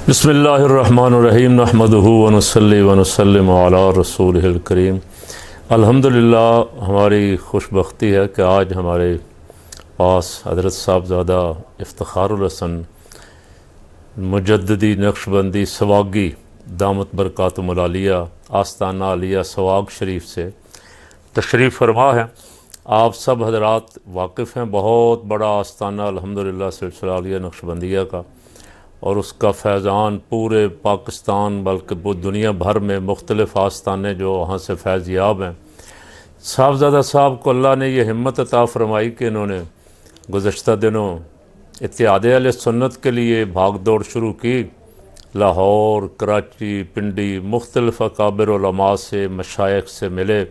बिस्मिल्लाहिर्रहमानिर्रहीम नहमदुहु व नुसल्ली व नुसल्लिमु अला रसूलिहिल करीम। अल्हम्दुलिल्लाह, हमारी खुशबख्ती है कि आज हमारे पास हज़रत साहबज़ादा इफ्तिखारुल हसन मुजद्दिदी नक्शबंदी सवागी दामत बरकातुहुल आलिया आस्ताना आलिया सवाग शरीफ से तशरीफ़ फरमा है। आप सब हज़रात वाकिफ़ हैं, बहुत बड़ा आस्ताना अल्हम्दुलिल्लाह सिलसिला आलिया नक्शबंदिया का, और उसका फैज़ान पूरे पाकिस्तान बल्कि दुनिया भर में मुख्तलिफ़ आस्ताने जो वहाँ से फैज़ याब हैं। साहबज़ादा साहब को अल्लाह ने यह हिम्मत अता फ़रमाई कि इन्होंने गुज़श्ता दिनों इत्तेहाद अहले सुन्नत के लिए भाग दौड़ शुरू की। लाहौर, कराची, पिंडी मुख्तलिफ़ अकाबिर उलमा से, मशाइख से मिले।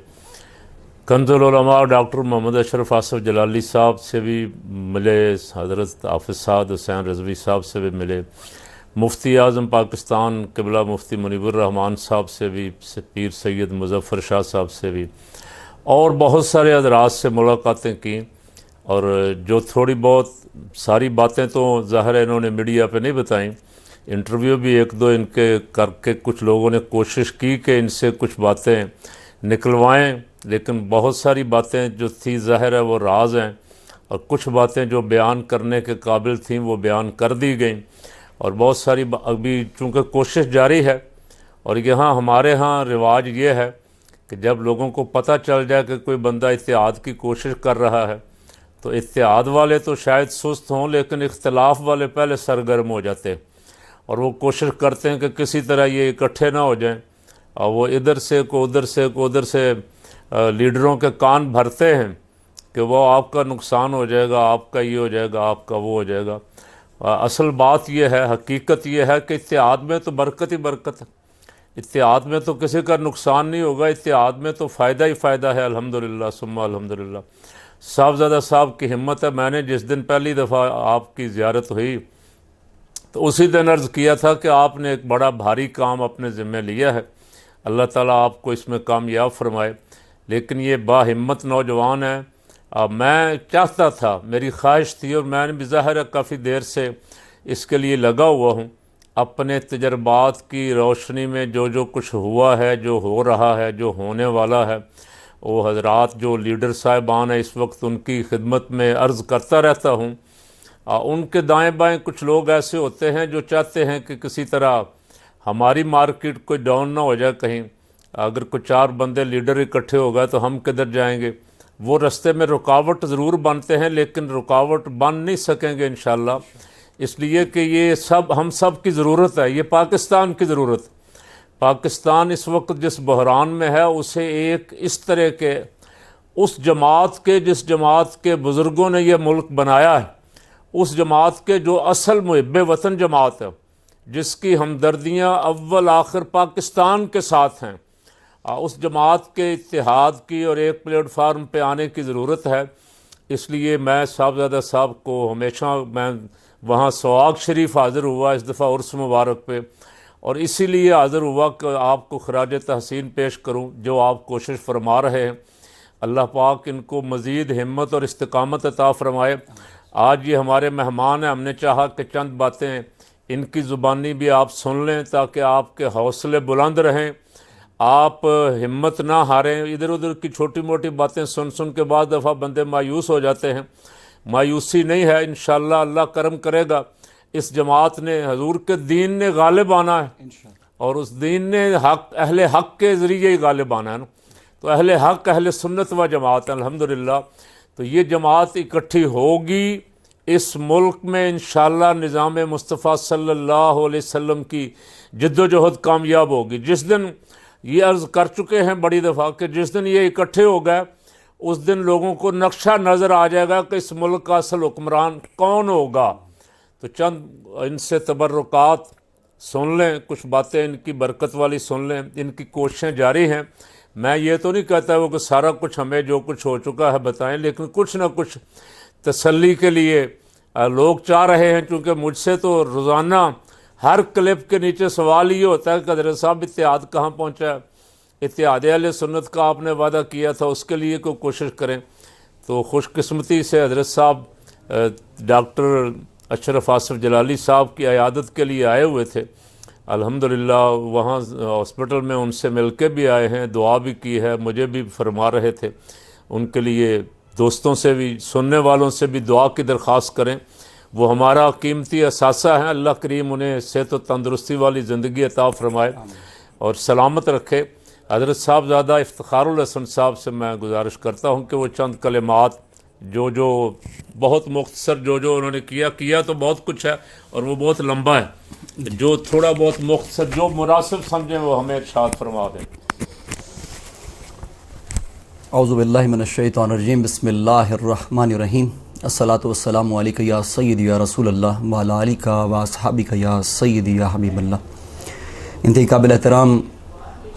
कंजुल उलमा डॉक्टर मोहम्मद अशरफ आसिफ जलाली साहब से भी मिले, हज़रत हाफ़िज़ साद हुसैन रज़वी साहब से भी मिले, मुफ्ती आज़म पाकिस्तान क़िबला मुफ्ती मुनीबुर रहमान साहब से भी, पीर सैयद मुज़फ़्फ़र शाह साहब से भी, और बहुत सारे हज़रात से मुलाकातें की। और जो थोड़ी बहुत सारी बातें तो ज़ाहिर है इन्होंने मीडिया पे नहीं बताई, इंटरव्यू भी एक दो इनके करके कुछ लोगों ने कोशिश की कि इनसे कुछ बातें निकलवाएं, लेकिन बहुत सारी बातें जो थी ज़ाहिर है वो राज हैं, और कुछ बातें जो बयान करने के काबिल थीं वो बयान कर दी गई, और बहुत सारी अभी चूँकि कोशिश जारी है। और यहाँ हमारे यहाँ रिवाज ये है कि जब लोगों को पता चल जाए कि कोई बंदा इत्तेहाद की कोशिश कर रहा है, तो इत्तेहाद वाले तो शायद सुस्त हों, लेकिन इख्तिलाफ़ वाले पहले सरगर्म हो जाते हैं और वो कोशिश करते हैं कि किसी तरह ये इकट्ठे ना हो जाएं, और वो इधर से को उधर से को उधर से लीडरों के कान भरते हैं कि वो आपका नुकसान हो जाएगा, आपका ये हो जाएगा, आपका वो हो जाएगा। असल बात यह है, हकीकत यह है कि इत्तेहाद में तो बरकत ही बरकत है। इत्तेहाद में तो किसी का नुकसान नहीं होगा, इत्तेहाद में तो फ़ायदा ही फ़ायदा है। अल्हम्दुलिल्लाह सुम्मा अल्हम्दुलिल्लाह। साहबज़ादा साहब की हिम्मत है। मैंने जिस दिन पहली दफ़ा आपकी ज़ियारत हुई तो उसी दिन अर्ज़ किया था कि आपने एक बड़ा भारी काम अपने ज़िम्मे लिया है, अल्लाह ताला आपको इसमें कामयाब फरमाए। लेकिन ये बाहिम्मत नौजवान है। मैं चाहता था, मेरी ख्वाहिश थी, और मैंने भी ज़ाहिर है काफ़ी देर से इसके लिए लगा हुआ हूँ, अपने तजर्बात की रोशनी में जो जो कुछ हुआ है, जो हो रहा है, जो होने वाला है, वो हज़रात जो लीडर साहिबान हैं इस वक्त उनकी खिदमत में अर्ज़ करता रहता हूँ। उनके दाएँ बाएँ कुछ लोग ऐसे होते हैं जो चाहते हैं कि किसी तरह हमारी मार्केट कोई डाउन ना हो जाए। कहीं अगर कुछ चार बंदे लीडर इकट्ठे हो गए तो हम किधर जाएंगे। वो रास्ते में रुकावट ज़रूर बनते हैं, लेकिन रुकावट बन नहीं सकेंगे इंशाअल्लाह, इसलिए कि ये सब हम सब की ज़रूरत है, ये पाकिस्तान की ज़रूरत। पाकिस्तान इस वक्त जिस बहरान में है उसे एक इस तरह के उस जमात के, जिस जमात के बुज़ुर्गों ने यह मुल्क बनाया है, उस जमात के जो असल मुहिब्बे वतन जमात है, जिसकी हमदर्दियाँ अव्वल आखिर पाकिस्तान के साथ हैं, उस जमात के इत्तेहाद की और एक प्लेटफार्म पे आने की ज़रूरत है। इसलिए मैं साहबज़ादा साहब को हमेशा, मैं वहाँ सवाग शरीफ हाज़िर हुआ इस दफ़ा उर्स मुबारक पे, और इसीलिए हाज़िर हुआ कि आपको खराज तहसीन पेश करूँ जो आप कोशिश फरमा रहे हैं। अल्लाह पाक इनको मज़ीद हिम्मत और इस्तिकामत अता फ़रमाए। आज ये हमारे मेहमान हैं, हमने चाहा कि चंद बातें इनकी ज़ुबानी भी आप सुन लें ताकि आपके हौसले बुलंद रहें, आप हिम्मत ना हारें। इधर उधर की छोटी मोटी बातें सुन सुन के बाद दफ़ा बंदे मायूस हो जाते हैं। मायूसी नहीं है, इंशाअल्लाह अल्लाह करम करेगा। इस जमात ने, हजूर के दीन ने गालिब आना है, और उस दीन ने हक, अहले हक के ज़रिए ही गालिब आना है ना। तो अहले हक, अहले सुन्नत व जमात अल्हम्दुलिल्लाह। तो ये जमात इकट्ठी होगी इस मुल्क में, इंशाअल्लाह निज़ाम मुस्तफ़ा सल्लल्लाहु अलैहि वसल्लम की जद्दोजहद कामयाब होगी। जिस दिन ये अर्ज़ कर चुके हैं बड़ी दफ़ा कि जिस दिन ये इकट्ठे हो गए उस दिन लोगों को नक्शा नज़र आ जाएगा कि इस मुल्क का असल हुक्मरान कौन होगा। तो चंद इनसे तबर्रुकात सुन लें, कुछ बातें इनकी बरकत वाली सुन लें। इनकी कोशिशें जारी हैं। मैं ये तो नहीं कहता वो कि सारा कुछ हमें जो कुछ हो चुका है बताएं, लेकिन कुछ ना कुछ तसल्ली के लिए लोग चाह रहे हैं। क्योंकि मुझसे तो रोज़ाना हर क्लिप के नीचे सवाल ये होता है कि हज़रत साहब इत्तेहाद कहाँ पहुँचा है, इत्तेहाद अहले सुन्नत का आपने वादा किया था, उसके लिए कोई कोशिश करें। तो खुशकिस्मती से हज़रत साहब डॉक्टर अशरफ आसिफ जलाली साहब की अयादत के लिए आए हुए थे। अल्हम्दुलिल्लाह वहाँ हॉस्पिटल में उनसे मिल के भी आए हैं, दुआ भी की है, मुझे भी फरमा रहे थे। उनके लिए दोस्तों से भी, सुनने वालों से भी दुआ की दरख्वास्त करें। वो हमारा कीमती असासा है। अल्लाह करीम उन्हें सेहत व तंदरुस्ती वाली ज़िंदगी अता फरमाए और सलामत रखे। हज़रत साहबज़ादा इफ्तिखारुल हसन साहब से मैं गुजारिश करता हूँ कि वो चंद कलिमात जो बहुत मुख्तसर जो उन्होंने किया तो बहुत कुछ है और वो बहुत लंबा है, जो थोड़ा बहुत मुख्तसर जो मुनासिब समझें वो हमें इरशाद फरमा दें। औज़ु बिल्लाहि मिनश्शैतानिर्रजीम, बिस्मिल्लाहिर्रहमानिर्रहीम, अस्सलातु वस्सलामु अलैका या सय्यदी या रसूलल्लाह व अला आलिका व अस्हाबिका या सय्यदी या हबीबल्लाह। इंतहाई काबिल एहतराम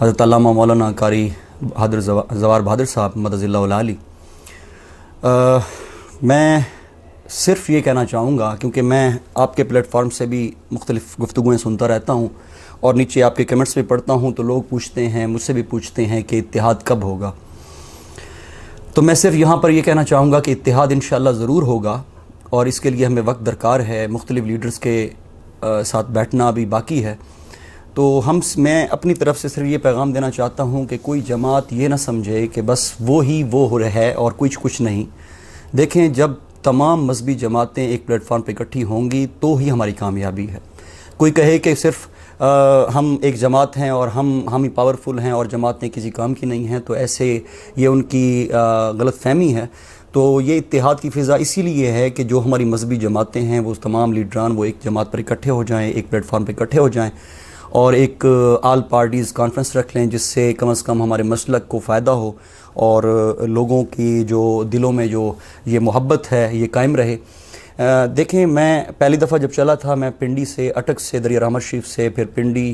हज़रत अल्लामा मौलाना कारी ज़वार बहादुर साहब मदज़िल्लाहुल आली, मैं सिर्फ़ ये कहना चाहूँगा, क्योंकि मैं आपके प्लेटफॉर्म से भी मुख्तलिफ़ गुफ्तगूएँ सुनता रहता हूँ और नीचे आपके कमेंट्स भी पढ़ता हूँ, तो लोग पूछते हैं, मुझसे भी पूछते हैं कि इत्तिहाद कब होगा। तो मैं सिर्फ यहाँ पर यह कहना चाहूँगा कि इत्तिहाद इंशाअल्लाह ज़रूर होगा और इसके लिए हमें वक्त दरकार है। मुख्तलिफ़ लीडर्स के साथ बैठना अभी बाकी है। तो मैं अपनी तरफ से सिर्फ ये पैगाम देना चाहता हूँ कि कोई जमात ये ना समझे कि बस वो हो रहा है और कुछ नहीं। देखें, जब तमाम मजहबी जमातें एक प्लेटफॉर्म पर इकट्ठी होंगी तो ही हमारी कामयाबी है। कोई कहे कि सिर्फ हम एक जमात हैं और हम ही पावरफुल हैं और जमातें किसी काम की नहीं हैं, तो ऐसे ये उनकी गलत फहमी है। तो ये इत्तिहाद की फ़िज़ा इसीलिए है कि जो हमारी मजहबी जमातें हैं वो तमाम लीडरान वो एक जमात पर इकट्ठे हो जाएं, एक प्लेटफॉर्म पर इकट्ठे हो जाएं और एक आल पार्टीज़ कॉन्फ्रेंस रख लें, जिससे कम से कम हमारे मसलक को फ़ायदा हो और लोगों की जो दिलों में जो ये मोहब्बत है ये कायम रहे। देखें, मैं पहली दफ़ा जब चला था, मैं पिंडी से, अटक से, दरिया रहमत शरीफ से, फिर पिंडी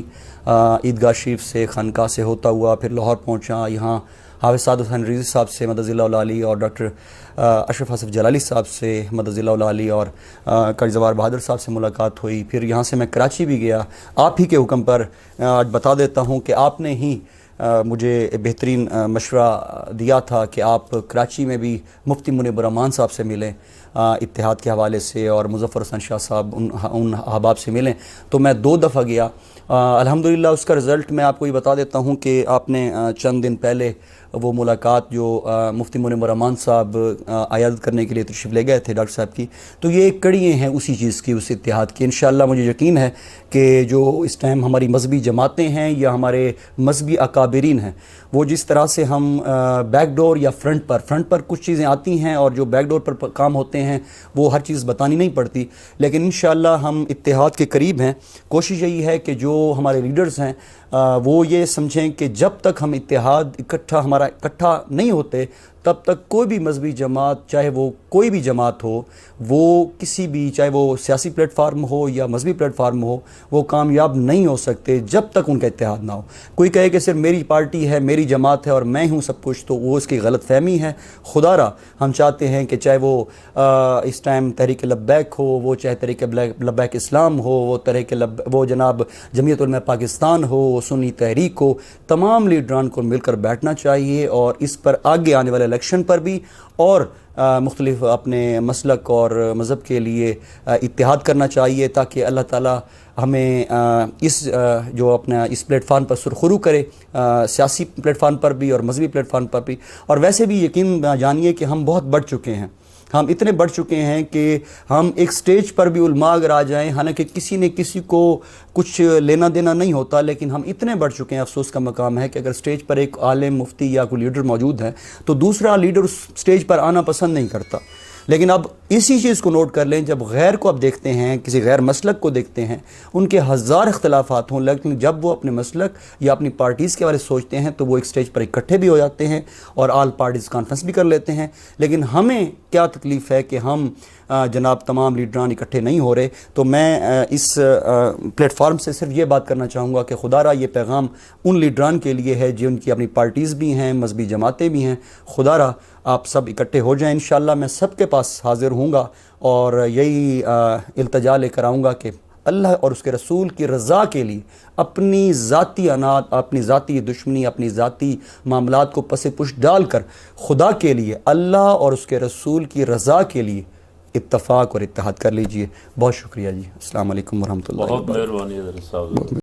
ईदगाह शरीफ से, खानका से होता हुआ फिर लाहौर पहुंचा। यहाँ हाफ़िज़ साद हुसैन रिज़वी साहब से मदज़िल्लाहुल आली और डॉक्टर अशरफ आसिफ जलाली साहब से मदज़िल्लाहुल आली और कारी ज़वार बहादुर साहब से मुलाकात हुई। फिर यहाँ से मैं कराची भी गया। आप ही के हुक्म पर आज बता देता हूँ कि आपने ही मुझे बेहतरीन मशवरा दिया था कि आप कराची में भी मुफ्ती मुनीब रहमान साहब से मिलें इत्तिहाद के हवाले से और मुज़फ़्फ़र हसन शाह साहब उन अहबाब से मिलें। तो मैं 2 दफ़ा गया। अल्हम्दुलिल्लाह उसका रिज़ल्ट मैं आपको ये बता देता हूँ कि आपने चंद दिन पहले वो मुलाकात जो मुफ्ती मुनीब रहमान साहब आयादत करने के लिए तशरीफ़ ले गए थे डॉक्टर साहब की, तो ये कड़ियाँ हैं उसी चीज़ की, उस इत्तिहाद की। इंशाअल्लाह मुझे यकीन है कि जो इस टाइम हमारी मजहबी जमातें हैं या हमारे मजहबी अकाबिरीन हैं, वो जिस तरह से हम बैकडोर या फ्रंट पर कुछ चीज़ें आती हैं और जो बैकडोर पर काम होते हैं वो हर चीज़ बतानी नहीं पड़ती, लेकिन इंशाअल्लाह हम इत्तिहाद के करीब हैं। कोशिश यही है कि जो हमारे लीडर्स हैं वो ये समझें कि जब तक हम इत्तिहाद इकट्ठा नहीं होते तब तक कोई भी मजहबी जमात, चाहे वो कोई भी जमात हो, वो किसी भी, चाहे वो सियासी प्लेटफार्म हो या मजहबी प्लेटफार्म हो, वो कामयाब नहीं हो सकते जब तक उनका इत्तिहाद ना हो। कोई कहे कि सिर्फ मेरी पार्टी है, मेरी जमात है और मैं हूँ सब कुछ, तो वो इसकी गलत फहमी है। खुदारा हम चाहते हैं कि चाहे वो इस टाइम तहरीक लब्बैक हो, वो चाहे तहरीक लब्बैक इस्लाम हो, वो जनाब जमीयत उलमा पाकिस्तान हो, सुन्नी तहरीक हो, तमाम लीडरान को मिलकर बैठना चाहिए और इस पर आगे आने वाले इलेक्शन पर भी और मुख्तलिफ अपने मसलक और मज़हब के लिए इत्तिहाद करना चाहिए, ताकि अल्लाह ताला हमें इस जो अपना इस प्लेटफार्म पर सुरखरू करे, सियासी प्लेटफार्म पर भी और मजहबी प्लेटफार्म पर भी। और वैसे भी यकीन जानिए कि हम बहुत बढ़ चुके हैं, हम इतने बढ़ चुके हैं कि हम एक स्टेज पर भी उलमा अगर आ जाएँ, हालांकि किसी ने किसी को कुछ लेना देना नहीं होता, लेकिन हम इतने बढ़ चुके हैं, अफसोस का मकाम है कि अगर स्टेज पर एक आलिम, मुफ्ती या कोई लीडर मौजूद है तो दूसरा लीडर उस स्टेज पर आना पसंद नहीं करता। लेकिन अब इसी चीज़ को नोट कर लें, जब गैर को आप देखते हैं, किसी गैर मसलक को देखते हैं, उनके हज़ार इख्तलाफात हों, लेकिन जब वो अपने मसलक या अपनी पार्टीज़ के बारे में सोचते हैं तो वो एक स्टेज पर इकट्ठे भी हो जाते हैं और आल पार्टीज़ कॉन्फ्रेंस भी कर लेते हैं। लेकिन हमें क्या तकलीफ़ है कि हम जनाब तमाम लीडरान इकट्ठे नहीं हो रहे। तो मैं इस प्लेटफार्म से सिर्फ ये बात करना चाहूँगा कि खुदारा ये पैगाम उन लीडरान के लिए है जिनकी अपनी पार्टीज़ भी हैं, मजहबी जमातें भी हैं। खुदारा आप सब इकट्ठे हो जाएं, इंशाअल्लाह मैं सबके पास हाज़िर हूँगा और यही इल्तिजा लेकर आऊँगा कि अल्लाह और उसके रसूल की रज़ा के लिए अपनी ज़ाती अनाद, अपनी ज़ाती दुश्मनी, अपनी ज़ाती मामलात को पसे पुश डाल कर खुदा के लिए, अल्लाह और उसके रसूल की रज़ा के लिए इत्तफ़ाक़ और इत्तेहाद कर लीजिए। बहुत शुक्रिया जी। अस्सलाम वालेकुम वरहमतुल्लाहि बहुत मेहरबानी हज़रत साहब।